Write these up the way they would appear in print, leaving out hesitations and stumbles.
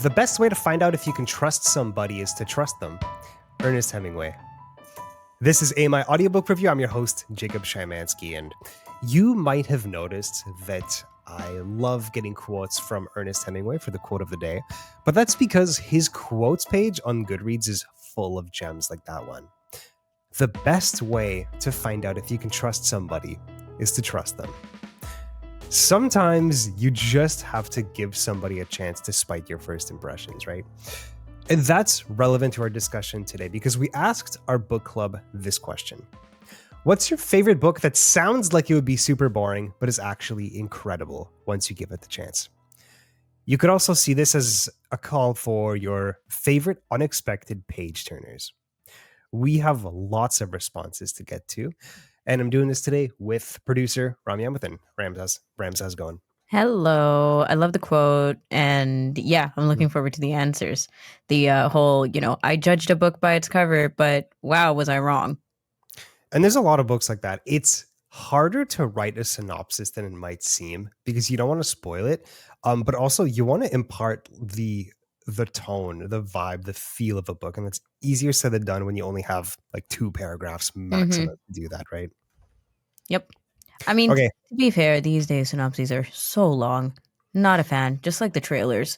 The best way to find out if you can trust somebody is to trust them. Ernest Hemingway. This is AMI Audiobook Review. I'm your host, Jacob Shymanski, and you might have noticed that I love getting quotes from Ernest Hemingway for the quote of the day, but that's because his quotes page on Goodreads is full of gems like that one. The best way to find out if you can trust somebody is to trust them. Sometimes you just have to give somebody a chance despite your first impressions, right? And that's relevant to our discussion today because we asked our book club this question. What's your favorite book that sounds like it would be super boring, but is actually incredible once you give it the chance? You could also see this as a call for your favorite unexpected page turners. We have lots of responses to get to, and I'm doing this today with producer Ramya Amuthan. Rams, how's it going? Hello. I love the quote. And yeah, I'm looking forward to the answers. The whole, I judged a book by its cover, but wow, was I wrong? And there's a lot of books like that. It's harder to write a synopsis than it might seem because you don't want to spoil it. But also you want to impart the tone, the vibe, the feel of a book. And that's easier said than done when you only have like 2 paragraphs maximum to do that, right? Yep. I mean, Okay. to be fair, these days synopses are so long. Not a fan. Just like the trailers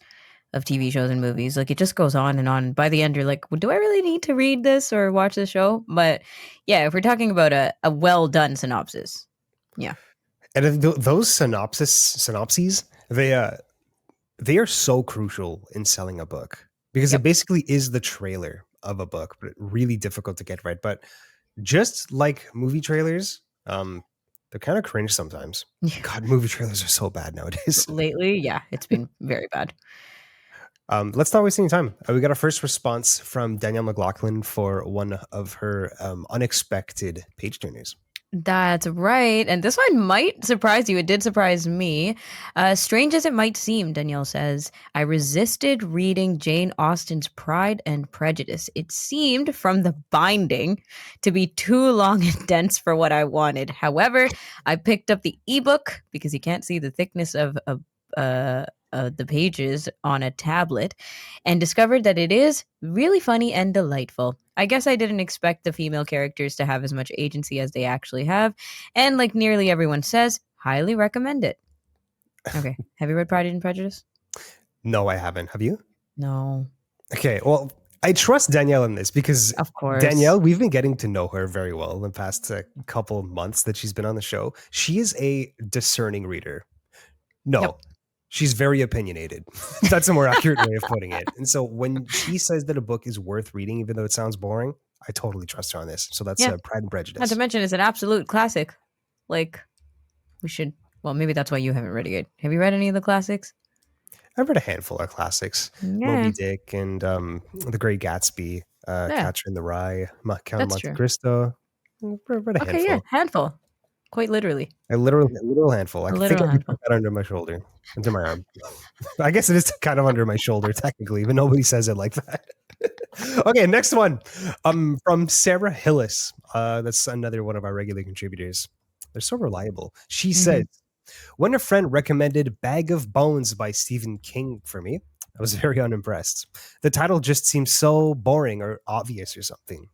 of TV shows and movies. Like it just goes on and on. By the end, you're like, well, do I really need to read this or watch the show? But yeah, if we're talking about a well done synopsis, yeah. And those synopses, they are so crucial in selling a book because it basically is the trailer of a book, but really difficult to get right. But just like movie trailers, they're kind of cringe sometimes. God, movie trailers are so bad nowadays. Lately, yeah, it's been very bad. Let's not waste any time. We got our first response from Danielle McLaughlin for one of her unexpected page turners. That's right. And this one might surprise you. It did surprise me. Strange as it might seem, Danielle says, I resisted reading Jane Austen's Pride and Prejudice. It seemed from the binding to be too long and dense for what I wanted. However, I picked up the ebook because you can't see the thickness of the pages on a tablet and discovered that it is really funny and delightful. I guess I didn't expect the female characters to have as much agency as they actually have. And like nearly everyone says, highly recommend it. Okay. Have you read Pride and Prejudice? No, I haven't. Have you? No. Okay. Well, I trust Danielle in this because Of course. Danielle, we've been getting to know her very well in the past couple of months that she's been on the show. She is a discerning reader. No. Yep. She's very opinionated. That's a more accurate way of putting it. And so when she says that a book is worth reading, even though it sounds boring, I totally trust her on this. So that's Pride and Prejudice. Not to mention, it's an absolute classic. Like, we should, well, maybe that's why you haven't read it. Have you read any of the classics? I've read a handful of classics. Moby Dick and The Great Gatsby, Catcher in the Rye, Count of Monte Cristo. I've read a handful. Okay, yeah, handful. Quite literally. A literal handful. I think I put that under my shoulder, under my arm. I guess it is kind of under my shoulder, technically, but nobody says it like that. Okay, next one. From Sarah Hillis. That's another one of our regular contributors. They're so reliable. She says, when a friend recommended Bag of Bones by Stephen King for me, I was very unimpressed. The title just seems so boring or obvious or something.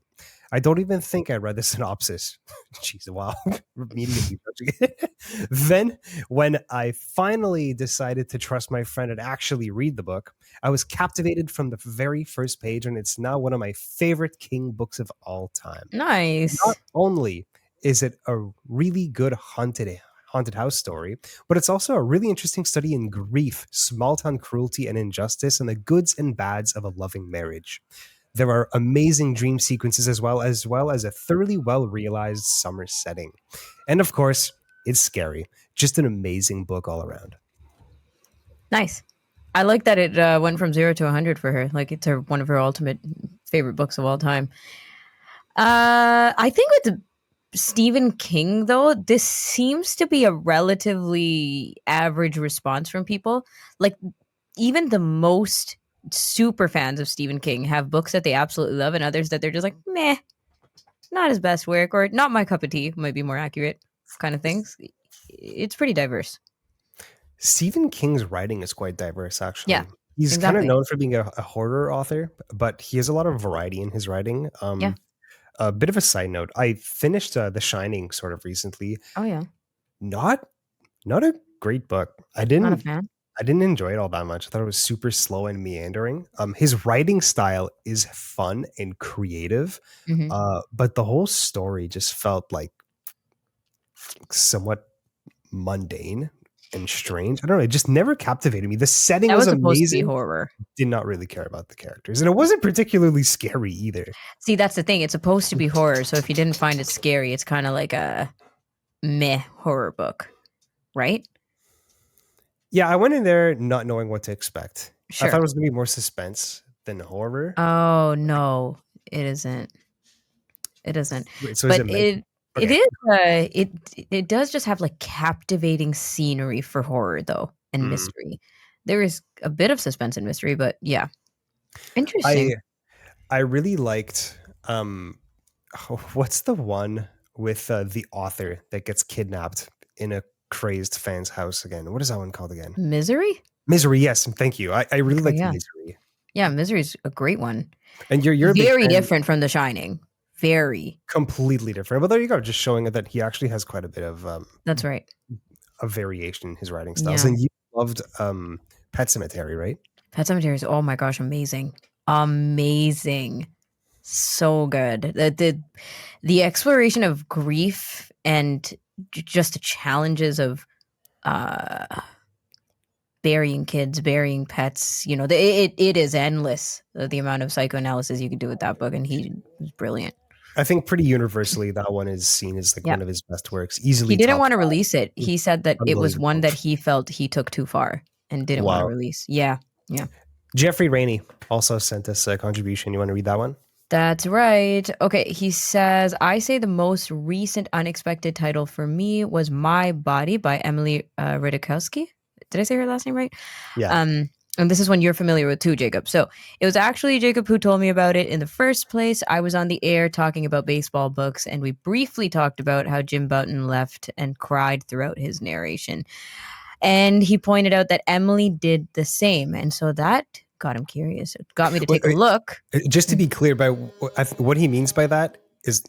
I don't even think I read the synopsis. Jeez, wow. Immediately judging it. Then, when I finally decided to trust my friend and actually read the book, I was captivated from the very first page, and it's now one of my favorite King books of all time. Nice. Not only is it a really good haunted house story, but it's also a really interesting study in grief, small-town cruelty and injustice, and the goods and bads of a loving marriage. There are amazing dream sequences as well as a thoroughly well-realized summer setting. And of course, it's scary. Just an amazing book all around. Nice. I like that it went from 0 to 100 for her. Like it's one of her ultimate favorite books of all time. I think with Stephen King, though, this seems to be a relatively average response from people. Like even the most super fans of Stephen King have books that they absolutely love and others that they're just like, meh, not his best work or not my cup of tea, might be more accurate kind of things. It's pretty diverse. Stephen King's writing is quite diverse, actually. Yeah. He's kind of exactly. known for being a horror author, but he has a lot of variety in his writing. Yeah. A bit of a side note: I finished The Shining sort of recently. Oh yeah. Not not a great book. Not a fan. I didn't enjoy it all that much. I thought it was super slow and meandering. His writing style is fun and creative, Hmm. but the whole story just felt like somewhat mundane and strange. I don't know. It just never captivated me. The setting That was was supposed to be amazing. horror. Did not really care about the characters, and it wasn't particularly scary either. See, that's the thing. It's supposed to be horror, so if you didn't find it scary, it's kind of like a meh horror book, right? Yeah, I went in there not knowing what to expect. I thought Sure. it was going to be more suspense than horror. Oh no, it isn't. It isn't. Wait, so is But it meant? it Okay. is it does just have like captivating scenery for horror though and Mm. mystery. There is a bit of suspense and mystery, but yeah. Interesting. I I really liked what's the one with the author that gets kidnapped in a crazed fan's house again? What is that one called again? Misery? Misery. Yes, thank you. I really Okay, liked yeah. Misery. Yeah, Misery's a great one. And you're a big Very fan. different from The Shining. Very. Completely different. But there you go, just showing that he actually has quite a bit of That's right. a variation in his writing styles. Yeah. And you loved Pet Cemetery, right? Pet Sematary is, oh my gosh, amazing. Amazing. So good. The exploration of grief and just the challenges of uh burying kids, burying pets, it is endless, the amount of psychoanalysis you can do with that book, and he was brilliant. I think pretty universally that one is seen as like Yeah. one of his best works, He easily didn't top want to 5. release it. He said that it was one Unbelievable. that he felt he took too far and didn't want to Wow. release. Yeah. Yeah. Jeffrey Rainey also sent us a contribution. You want to read that one? That's right. Okay, he says, I say the most recent unexpected title for me was My Body by Emily Ratajkowski. Did I say her last name right? Yeah. Um, and this is one you're familiar with too, Jacob. So it was actually Jacob who told me about it in the first place. I was on the air talking about baseball books, and we briefly talked about how Jim Bouton left and cried throughout his narration. And he pointed out that Emily did the same. And so that got him curious. It got me to Wait, take a look. just to be clear, by what he means by that is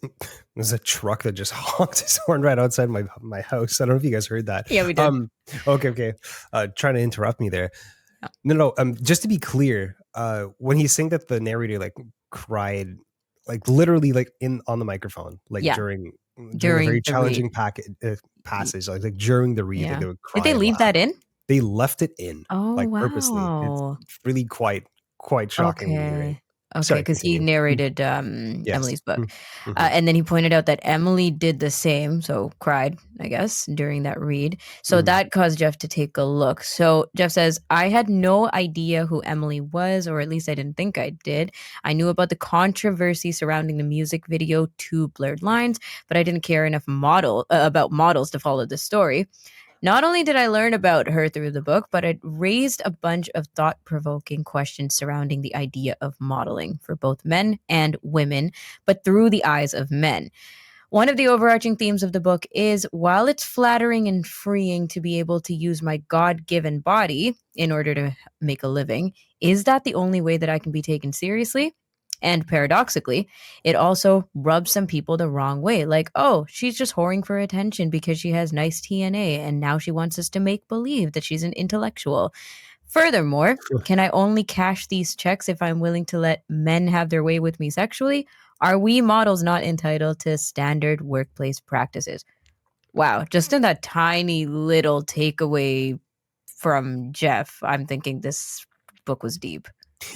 there's a truck that just honked his horn right outside my house. I don't know if you guys heard that. Yeah, we did. Okay. Trying to interrupt me there. No. Just to be clear, when he's saying that the narrator like cried, like literally like on the microphone, like Yeah. during a very During the challenging read. passage, like during the read, like Yeah. they would Did cry they and leave laugh. that in? They left it in, Oh, like purposely. It's wow. really quite shocking to hear. Okay. Okay, Sorry, because he continue. narrated Yes. Emily's book. Mhm. And then he pointed out that Emily did the same, so cried, I guess, during that read. So Mhm. that caused Jeff to take a look. So Jeff says, I had no idea who Emily was, or at least I didn't think I did. I knew about the controversy surrounding the music video Two Blurred Lines, but I didn't care enough about models to follow the story. Not only did I learn about her through the book, but it raised a bunch of thought provoking questions surrounding the idea of modeling for both men and women, but through the eyes of men. One of the overarching themes of the book is while it's flattering and freeing to be able to use my God given body in order to make a living, is that the only way that I can be taken seriously? And paradoxically, it also rubs some people the wrong way. Like, oh, she's just whoring for attention because she has nice TNA, and now she wants us to make believe that she's an intellectual. Furthermore, can I only cash these checks if I'm willing to let men have their way with me sexually? Are we models not entitled to standard workplace practices? Wow, just in that tiny little takeaway from Jeff, I'm thinking this book was deep.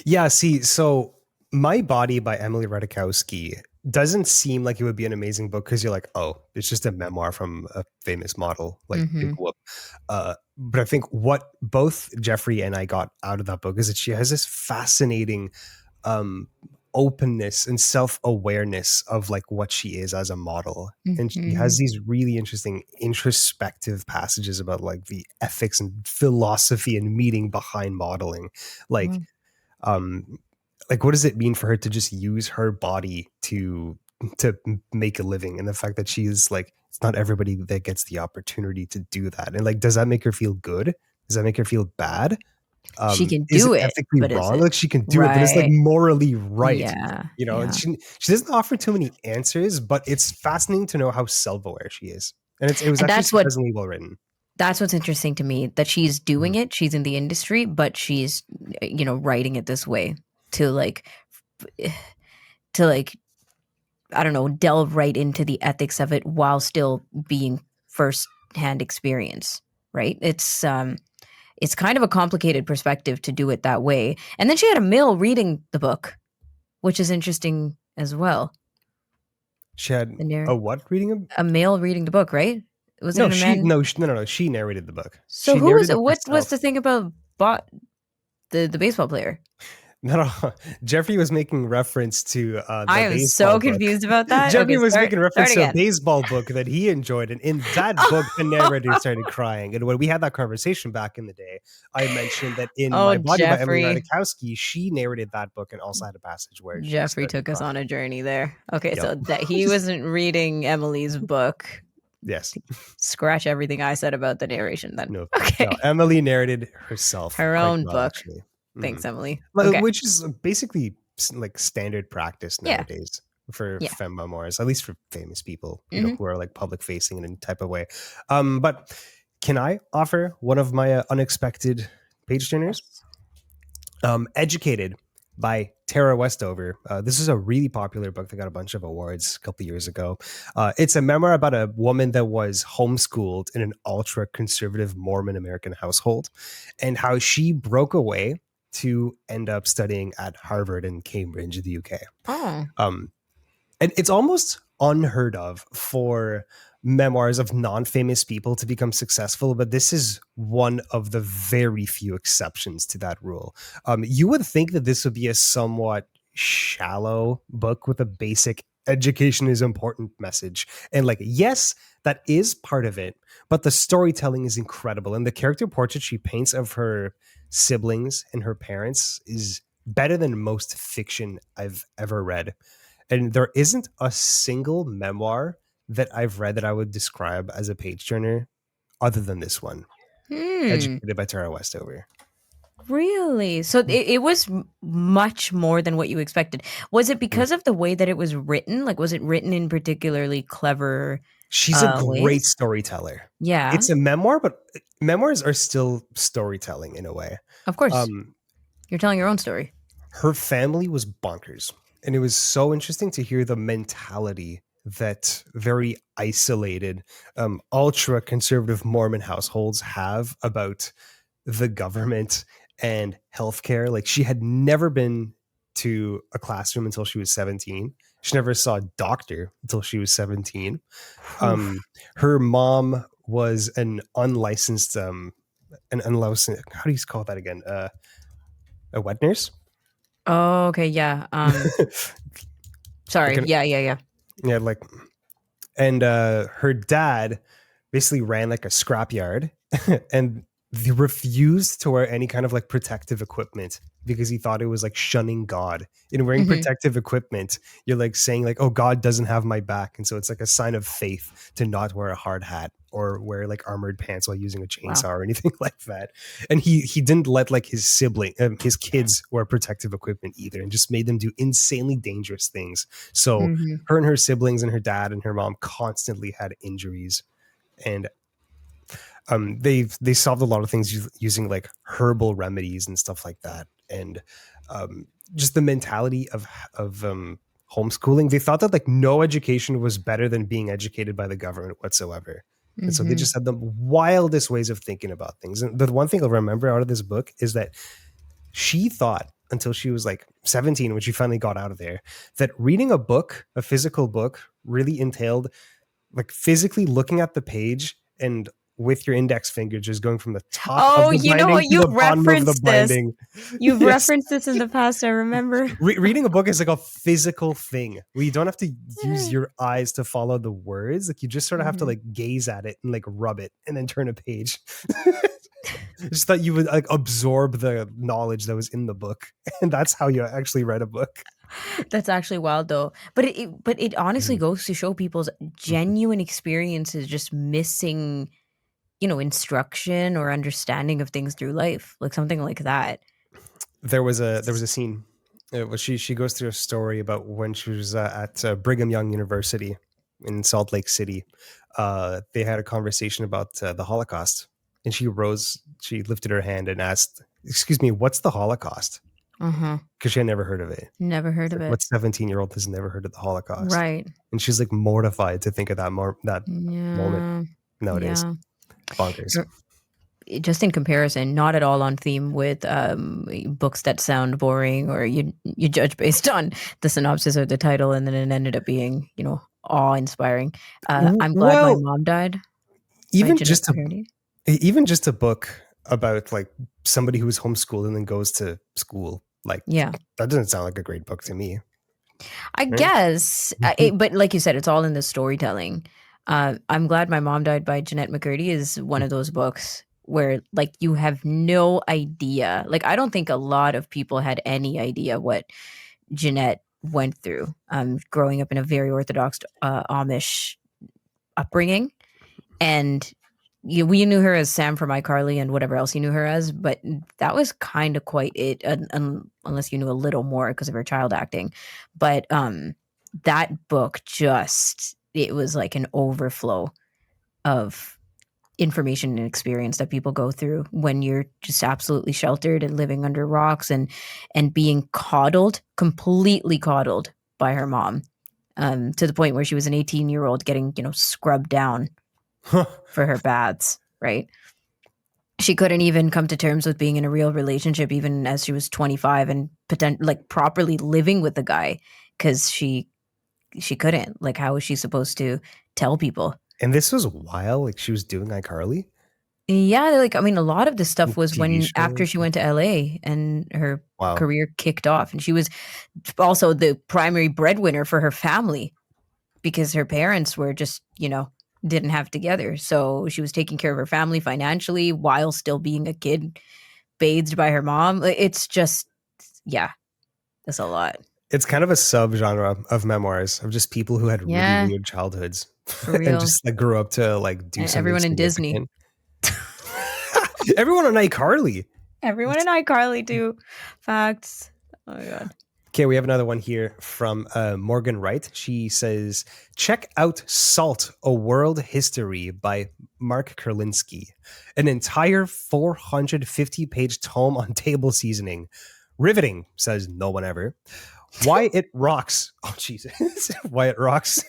Yeah, see, so My Body by Emily Ratajkowski doesn't seem like it would be an amazing book because you're like, oh, it's just a memoir from a famous model, like big Mm-hmm. whoop. But I think what both Jeffrey and I got out of that book is that she has this fascinating um, openness and self-awareness of like what she is as a model. And she Mm-hmm. has these really interesting introspective passages about like the ethics and philosophy and meaning behind modeling. Like, um like what does it mean for her to just use her body to make a living, and the fact that she is like, it's not everybody that gets the opportunity to do that, and like, does that make her feel good? Does that make her feel bad? She can Is it do it, ethically but is wrong? it Like she can do it, but it's like right? morally right. Yeah, You know, and yeah. she doesn't offer too many answers, but it's fascinating to know how self-aware she is. And it was And actually surprisingly well written. that's what's interesting to me, that she's doing Mhm. it, she's in the industry, but she's, writing it this way to like to like I don't know, delve right into the ethics of it while still being first hand experience, right? It's kind of a complicated perspective to do it that way. And then she had a male reading the book, which is interesting as well. She had The narr- a what reading a male reading the book, right? Was it No, a man? no. She narrated the book. So She who was narrated it? it What was herself. the thing about the baseball player? No, Jeffrey was making reference to I the am baseball so book. confused about that. Jeffrey Okay, was making start reference to a again. baseball book that he enjoyed, and in that book, the narrator started crying. And when we had that conversation back in the day, I mentioned that in Oh, My Body by Emily Jeffrey. Ratajkowski, she narrated that book and also had a passage where she Jeffrey started took us on crying. a journey there. Okay, Yep. so that he wasn't reading Emily's book. Yes. Scratch everything I said about the narration then. No. No. Okay. Emily narrated herself Her quite own well, book. actually. Thanks, Mhm. Emily. Okay. Which is basically like standard practice Yeah. nowadays for Yeah. femme memoirs, at least for famous people, Hmm. who are like public facing in a type of way. But can I offer one of my unexpected page turners? Yes. Educated by Tara Westover. This is a really popular book that got a bunch of awards a couple years ago. It's a memoir about a woman that was homeschooled in an ultra conservative Mormon American household and how she broke away to end up studying at Harvard and Cambridge in the UK. Oh. Um, and it's almost unheard of for memoirs of non-famous people to become successful, but this is one of the very few exceptions to that rule. You would think that this would be a somewhat shallow book with a basic education is important message. And like, yes, that is part of it, but the storytelling is incredible. And the character portrait she paints of her siblings and her parents is better than most fiction I've ever read. And there isn't a single memoir that I've read that I would describe as a page turner other than this one, Hmm. Educated by Tara Westover. Really? So it was much more than what you expected. Was it Mm. because of the way that it was written? Like, was it written in particularly clever She's a great ways? storyteller. Yeah, It's a memoir, but memoirs are still storytelling in a way. of course. Um, You're telling your own story. Her family was bonkers. And it was so interesting to hear the mentality that very isolated, ultra conservative Mormon households have about the government and healthcare. Like she had never been to a classroom until she was 17. She never saw a doctor until she was 17. Oof. Her mom was an unlicensed, how do you call that again? A wet nurse? Oh, okay, yeah. Like Sorry. an, Yeah. yeah, like, and her dad basically ran like a scrapyard and he refused to wear any kind of like protective equipment because he thought it was like shunning God. In wearing Hmm. protective equipment, you're like saying like, oh, God doesn't have my back. And so it's like a sign of faith to not wear a hard hat or wear like armored pants while using a chainsaw Wow. or anything like that. And he didn't let like his kids wear protective equipment either, and just made them do insanely dangerous things. So Hmm. her and her siblings and her dad and her mom constantly had injuries. And they solved a lot of things using like herbal remedies and stuff like that. And just the mentality of homeschooling, they thought that like no education was better than being educated by the government whatsoever. And so they Hmm. just had the wildest ways of thinking about things. And the one thing I'll remember out of this book is that she thought until she was like 17, when she finally got out of there, that reading a physical book, really entailed like physically looking at the page and with your index finger just going from the top of Oh, the you know binding what? to the You've bottom of the referenced this. binding. You've Yes. referenced this in the past, I remember. Reading a book is like a physical thing where you don't have to use your eyes to follow the words. Like you just sort of have to Mhm. like gaze at it and like rub it and then turn a page. Just that you would like absorb the knowledge that was in the book. And that's how you actually read a book. That's actually wild though. But it honestly Mhm. goes to show people's Mhm. genuine experiences just missing instruction or understanding of things through life, like something like that. There was a scene. She goes through a story about when she was at Brigham Young University in Salt Lake City. They had a conversation about the Holocaust, and she lifted her hand and asked, "Excuse me, what's the Holocaust?" Uh-huh. Because she had never heard of it. Never heard It's of like, it. what 17-year-old has never heard of the Holocaust? Right. And she's like mortified to think of that moment Yeah. nowadays. Yeah. Bonkers. Just in comparison, not at all on theme with books that sound boring, or you judge based on the synopsis or the title, and then it ended up being awe-inspiring. I'm Glad My Well, Mom Died by even Jeanette just a McCurdy. even just a book about like somebody who was homeschooled and then goes to school, like Yeah, that doesn't sound like a great book to me. I Right? guess, but like you said, it's all in the storytelling. I'm Glad My Mom Died by Jeanette McCurdy is one of those books where like you have no idea. Like I don't think a lot of people had any idea what Jeanette went through, growing up in a very orthodox Amish upbringing, and we knew her as Sam from iCarly and whatever else you knew her as, but that was kind of quite it, unless you knew a little more because of her child acting. But that book just it was like an overflow of information and experience that people go through when you're just absolutely sheltered and living under rocks and being coddled, completely coddled by her mom, to the point where she was an 18-year-old getting scrubbed down for her baths, right? She couldn't even come to terms with being in a real relationship even as she was 25 and like properly living with the guy, because she couldn't. Like, how was she supposed to tell people? And this was while like she was doing iCarly Yeah, like I mean, a lot of this stuff was TV when after shows. she went to LA and her Wow. career kicked off, and she was also the primary breadwinner for her family because her parents were just, didn't have together. So she was taking care of her family financially while still being a kid bathed by her mom. It's just, yeah, it's a lot. It's kind of a subgenre of memoirs of just people who had really Yeah, weird childhoods for and real. just like grew up to like do And something everyone in Disney. significant. Everyone on iCarly. Everyone in iCarly too. Facts. Oh my god. Okay, we have another one here from Morgan Wright. She says, check out Salt, A World History by Mark Kurlinski. An entire 450-page tome on table seasoning. Riveting, says no one ever. Why it rocks. Oh, Jesus. Why it rocks.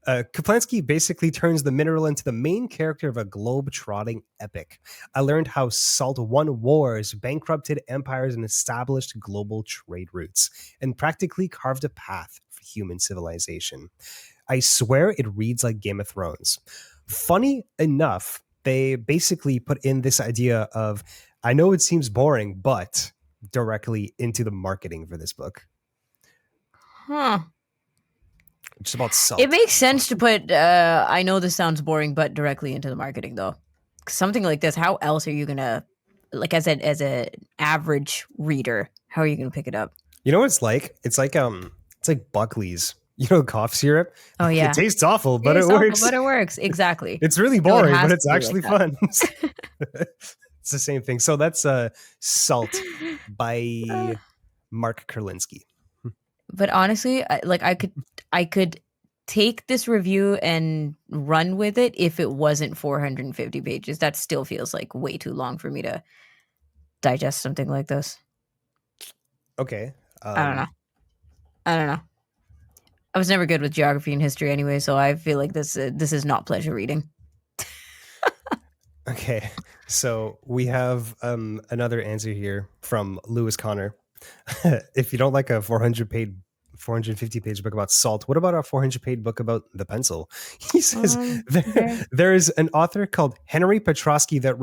Kaplansky basically turns the mineral into the main character of a globe-trotting epic. I learned how salt won wars, bankrupted empires, and established global trade routes, and practically carved a path for human civilization. I swear it reads like Game of Thrones. Funny enough, they basically put in this idea of, I know it seems boring, but directly into the marketing for this book. Huh. Just about salt. It makes sense to put I know this sounds boring, but directly into the marketing though. Something like this, how else are you gonna, like, as an average reader, how are you gonna pick it up? You know what it's like? It's like Buckley's. You know, cough syrup. Oh It yeah. tastes awful, but It's it awful, works. but it works. Exactly. It's really No, it boring, but has it's to be like actually fun. It's the same thing. So that's Salt that. by Mark Kurlinski. But honestly, I could take this review and run with it if it wasn't 450 pages. That still feels like way too long for me to digest something like this. Okay. I don't know. I don't know. I was never good with geography and history anyway, so I feel like this is not pleasure reading. Okay. So we have another answer here from Lewis Connor. If you don't like a 450-page book about salt, what about a 400-page book about the pencil? He says Okay. there is an author called Henry Petrosky that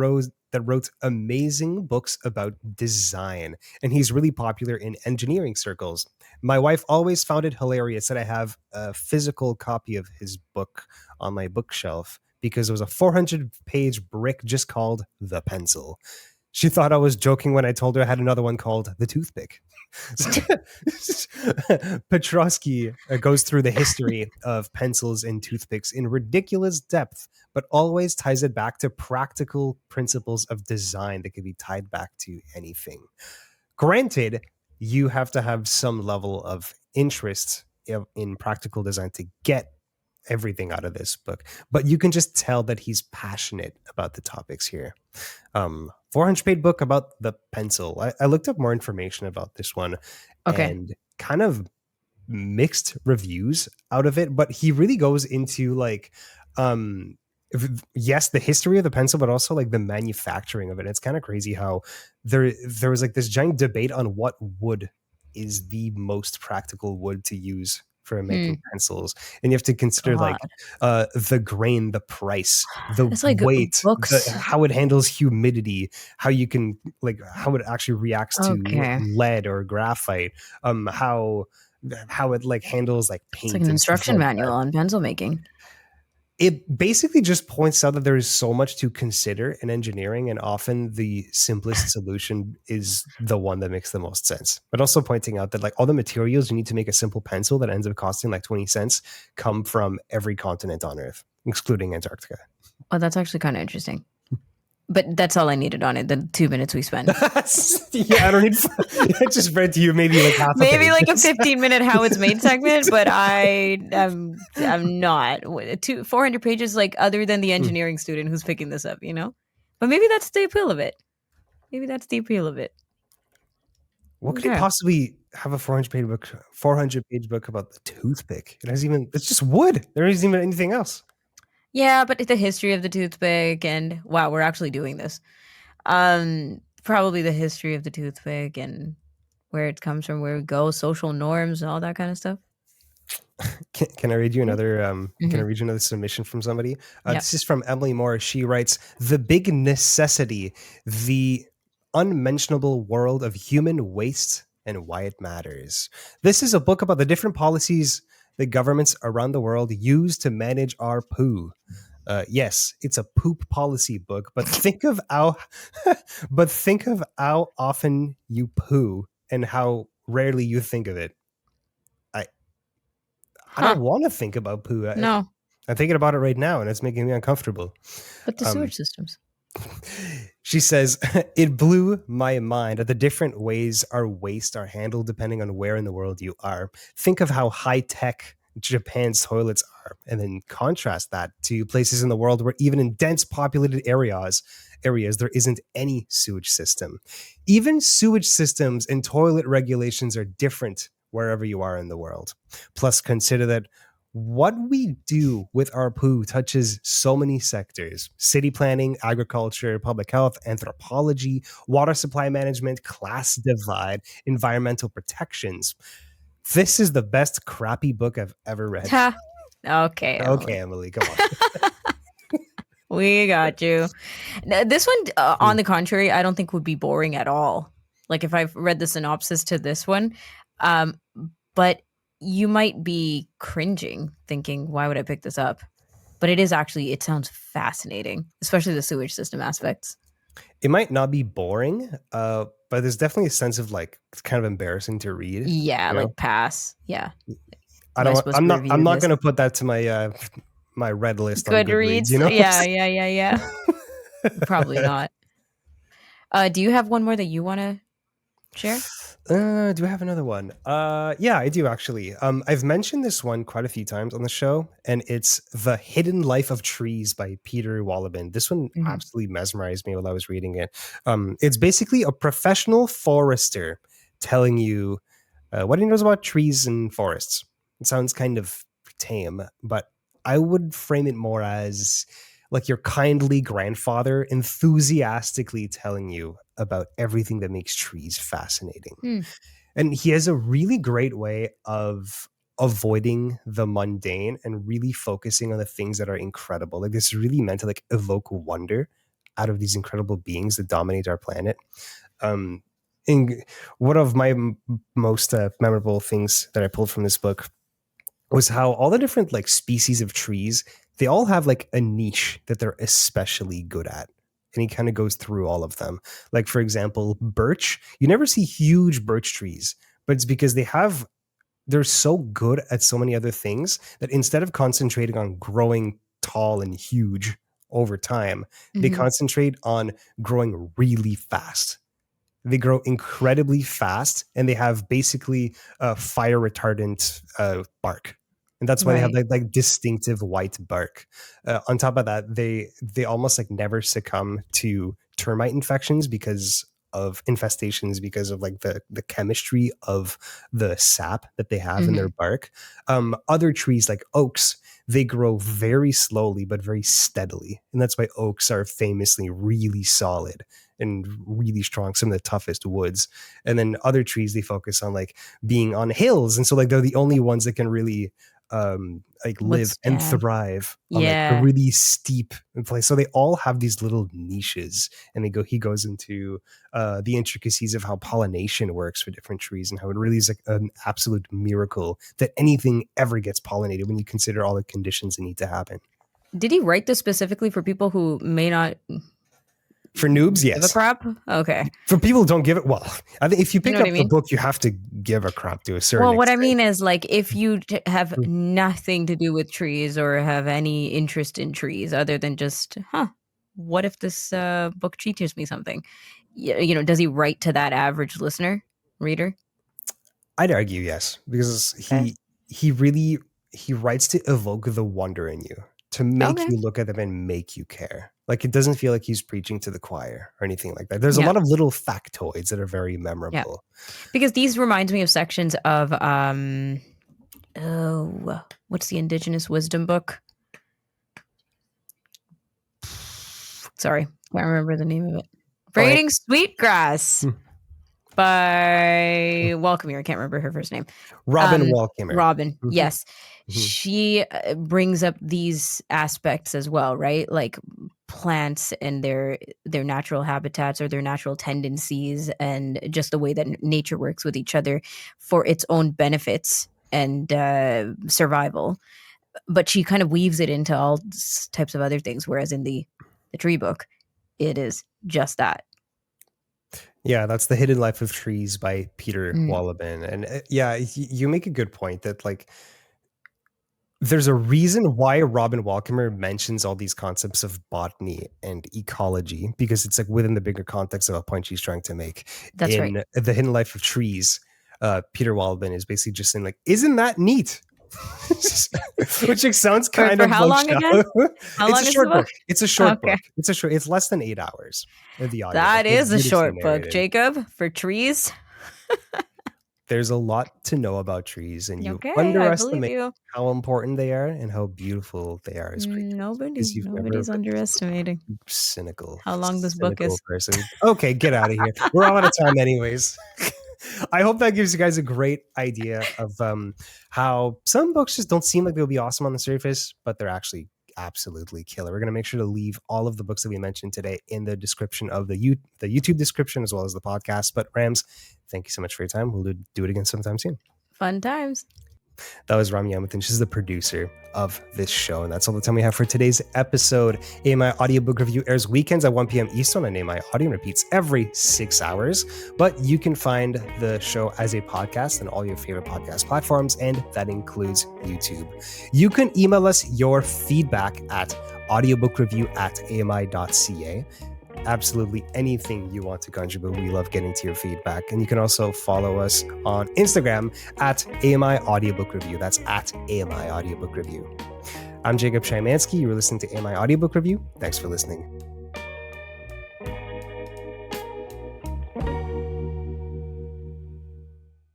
wrote amazing books about design, and he's really popular in engineering circles. My wife always found it hilarious that I have a physical copy of his book on my bookshelf because it was a 400-page brick just called The Pencil. She thought I was joking when I told her I had another one called The Toothpick. Petrovsky goes through the history of pencils and toothpicks in ridiculous depth, but always ties it back to practical principles of design that can be tied back to anything. Granted, you have to have some level of interest in practical design to get everything out of this book, but you can just tell that he's passionate about the topics here. 400-page book about the pencil. I looked up more information about this one Okay. and kind of mixed reviews out of it, but he really goes into like yes, the history of the pencil, but also like the manufacturing of it. It's kind of crazy how there was like this giant debate on what wood is the most practical wood to use for making pencils, and you have to consider God. like the grain, the price, the It's like weight, books. how it handles humidity, how you can like how it actually reacts to Okay. lead or graphite, how it like handles like It's like paint an and stuff instruction like manual that. on pencil making. It basically just points out that there is so much to consider in engineering, and often the simplest solution is the one that makes the most sense. But also pointing out that like all the materials you need to make a simple pencil that ends up costing like 20 cents come from every continent on Earth, excluding Antarctica. Oh, that's actually kind of interesting. But that's all I needed on it. The 2 minutes we spent. Yeah, I don't need. I just read to you maybe like half a Maybe page. like a 15-minute how it's made segment, but I'm not 400 pages. Like other than the engineering student who's picking this up, you know. But maybe that's the appeal of it. Maybe that's the appeal of it. What could he Okay. possibly have a 400-page book about the toothpick? It's just wood. There isn't even anything else. Yeah, but the history of the toothpick and wow, we're actually doing this. Probably the history of the toothpick and where it comes from, where we go, social norms, and all that kind of stuff. Can I read you Yeah. another? Can I Mhm. read you another submission from somebody? Yep. This is from Emily Moore. She writes, "The big necessity, the unmentionable world of human waste and why it matters." This is a book about the different policies that governments around the world use to manage our poo. Yes, it's a poop policy book, but think of how, but think of how often you poo and how rarely you think of it. I Huh. don't want to think about poo. No, I'm thinking about it right now, and it's making me uncomfortable. but the Um, sewage systems. she says, "It blew my mind at the different ways our waste are handled depending on where in the world you are. Think of how high tech Japan's toilets are, and then contrast that to places in the world where even in dense populated areas there isn't any sewage system. Even sewage systems and toilet regulations are different wherever you are in the world. Plus, consider that what we do with our poo touches so many sectors: city planning, agriculture, public health, anthropology, water supply management, class divide, environmental protections. This is the best crappy book I've ever read." Ha. Okay, Okay, Emily. Emily, come on. We got you. This one, on the contrary, I don't think would be boring at all. Like if I've read the synopsis to this one, um, but you might be cringing, thinking, "Why would I pick this up?" But it is actually. It sounds fascinating, especially the sewage system aspects. It might not be boring, but there's definitely a sense of like it's kind of embarrassing to read. Yeah, You know, like pass. Yeah. I Am I don't. supposed to I'm review not this? going to put that to my red list on Goodreads. Goodreads. You know. Yeah, yeah, yeah, yeah. Probably not. Do you have one more that you want to share? Do I have another one? Yeah, I do actually. I've mentioned this one quite a few times on the show, and it's The Hidden Life of Trees by Peter Wolleben. This one Mhm. absolutely mesmerized me while I was reading it. It's basically a professional forester telling you what he knows about trees and forests. It sounds kind of tame, but I would frame it more as like your kindly grandfather enthusiastically telling you about everything that makes trees fascinating. Hmm. And he has a really great way of avoiding the mundane and really focusing on the things that are incredible. Like this is really meant to like evoke wonder out of these incredible beings that dominate our planet. Um, and one of my most memorable things that I pulled from this book was how all the different like species of trees, they all have like a niche that they're especially good at. and he kind of goes through all of them. Like, for example, birch. You never see huge birch trees, but it's because they're so good at so many other things that instead of concentrating on growing tall and huge over time, they concentrate on growing really fast. They grow incredibly fast, and they have basically a fire retardant bark. And that's why they have like distinctive white bark. On top of that, they almost like never succumb to termite infections because of infestations, because of like the chemistry of the sap that they have in their bark. Other trees like oaks, they grow very slowly but very steadily, and that's why oaks are famously really solid and really strong, some of the toughest woods. And then other trees, they focus on like being on hills, and so like they're the only ones that can really like live and thrive on like a really steep place. So they all have these little niches, and he goes into the intricacies of how pollination works for different trees, and how it really is like an absolute miracle that anything ever gets pollinated when you consider all the conditions that need to happen. Did he write this specifically for people who may not? For noobs, yes. Give a crap? Okay. For people who don't give it, well, I think if you pick up the book, you have to give a crap to a certain extent. What I mean is, like, if you have nothing to do with trees or have any interest in trees other than just, what if this book teaches me something? You know, does he write to that average listener, reader? I'd argue yes, because he writes to evoke the wonder in you, to make you look at them and make you care. Like, it doesn't feel like he's preaching to the choir or anything like that. There's a lot of little factoids that are very memorable. Because these reminds me of sections of what's the Indigenous Wisdom book? Sorry, can't remember the name of it. Braiding Sweetgrass by Walkmere. I can't remember her first name. Robin Walkmere. Robin, yes. She brings up these aspects as well, right? Like plants and their natural habitats or their natural tendencies, and just the way that nature works with each other for its own benefits and survival. But she kind of weaves it into all types of other things, whereas in the tree book, it is just that. Yeah, that's The Hidden Life of Trees by Peter Wolleben. And you make a good point that, like, there's a reason why Robin Walkmere mentions all these concepts of botany and ecology, because it's like within the bigger context of a point she's trying to make. That's right. In The Hidden Life of Trees, Peter Wolleben is basically just saying, like, isn't that neat? Which sounds kind of how long again? How long is a short book. It's a short book. It's less than 8 hours. The audio. That is a short book, Jacob, for trees. There's a lot to know about trees, and you underestimate how important they are and how beautiful they are as creatures. Nobody's underestimating. Cynical. How long this book is. Person. Okay, get out of here. We're all out of time anyways. I hope that gives you guys a great idea of how some books just don't seem like they'll be awesome on the surface, but they're actually absolutely killer. We're going to make sure to leave all of the books that we mentioned today in the description of the YouTube description, as well as the podcast. But Rams, thank you so much for your time. We'll do it again sometime soon. Fun times. That was Ramya Amuthan. She's the producer of this show. And that's all the time we have for today's episode. AMI Audiobook Review airs weekends at 1 p.m. Eastern on AMI Audio and repeats every 6 hours. But you can find the show as a podcast on all your favorite podcast platforms, and that includes YouTube. You can email us your feedback at audiobookraview@ami.ca. Absolutely anything you want to contribute. We love getting to your feedback. And you can also follow us on Instagram at AMI Audiobook Review. That's at AMI Audiobook Review. I'm Jacob Shymanski. You were listening to AMI Audiobook Review. Thanks for listening.